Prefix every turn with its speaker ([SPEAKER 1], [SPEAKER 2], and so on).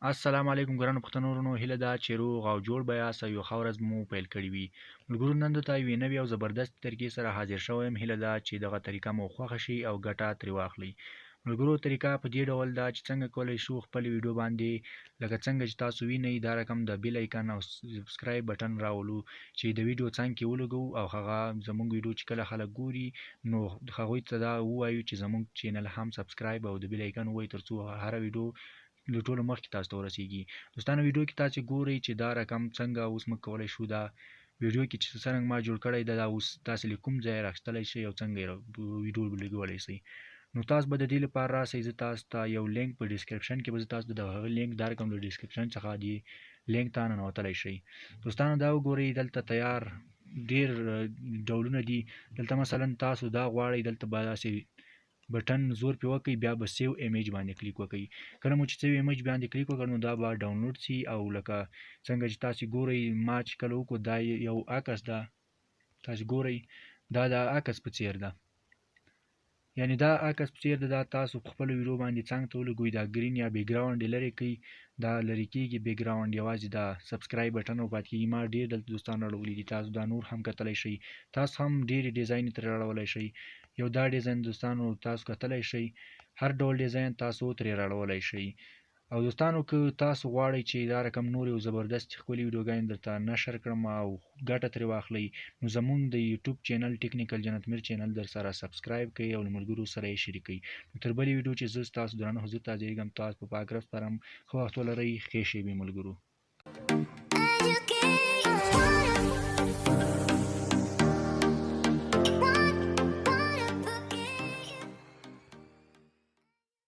[SPEAKER 1] السلام علیکم ګرانو پښتنو ورونو، هیله ده چې روغ او جوړ به یاست او یو ښه ورځ مو پیل کړې وي. ملګرو، نن دلته یوې نوې او زبردست طریقې سره حاضر شوی یم. هیله ده چې دغه طریقه مو خوښه شي او ګټه ترې واخلئ. ملګرو، طریقه په دې ډول ده چې څنګه کولی شو خپل ویډیو باندې لکه څنګه چې تاسو وینئ دا رقم د بیل ایکن او سبسکرایب بټن راولو چې د ویډیو څنګ کې ولګو او هغه زموږ ویډیو چې کله خلک ګوري نو هغوی ته دا ووایو چې زموږ چینل هم سبسکرایب او د بیل ایکن ووایي ترڅو هره ویډیو له ټولو مخکې تاسو ته ورسیږي. دوستانو، ویډیو کې تاسو ګورئ چې دا رقم څنګه اوس موږ کولی شو دا ویډیو کې چې څرنګه ما جوړ کړی دا اوس تاسو له کوم ځایه راخیستلی شئ او څنګه یې ویډیو لګولی شئ. نو تاسو به د دې لپاره راسئ، زه تاسو ته یو لینک په ډسکرپشن کې به زه تاسو ته د هغه لینک درکړم، د ډسکرپشن څخه دې لینک ته ننوتلی شئ. دوستانو، دا وګورئ دلته تیار ډیر ډولونه دي. دلته مثلا تاسو دا غواړئ، دلته به داسې بټن زور پې وکئ، بیا به سیو ایمیج باندې کلیک وکئ. کله مو چې سیو ایمیج باندې کلیک وکړ نو دا به ډاونلوډ شي او لکه څنګه چې تاسو ګورئ ما چې کله وکړو دا یو عکس ده، تاسو ګورئ دا د عکس په څیر ده، یعنی دا عکس په څیر ده. دا تاسو په خپلو ویډیو باندې څنګ ته ولګوئ، دا ګرین یا بیکګراونډ یې لرې کړئ، دا لرې کېږي بیکګراونډ، یوازې دا سبسکرایب بټن ور پاتې کېږي. ما ډېر دلته دوستان راړولي دي، تاسو دا نور هم کتلی شئ. تاسو هم ډېرې ډیزاین ترې راړولی شئ. یو دا ډیزاین دوستانو تاسو کتلی شئ، هر ډول ډیزاین تاسو ترې راړولی شئ. او دوستانو، که تاسو غواړئ چې دا رقم نور یو زبردست ښکلي ویډیوګانې درته نشر کړم او ګټه ترې واخلئ، نو زموږ د یوټیوب چینل ټیکنیکل جنت میر چینل در سره سبسکرایب کړئ او له ملګرو سره یې شریک کړئ. نو تر بلې ویډیو چې زه ستاسو درانه حضور ته حاضرېږم، تاسو په پاک رب سپارم. ښه وخت ولرئ، ښې شېبې ملګرو.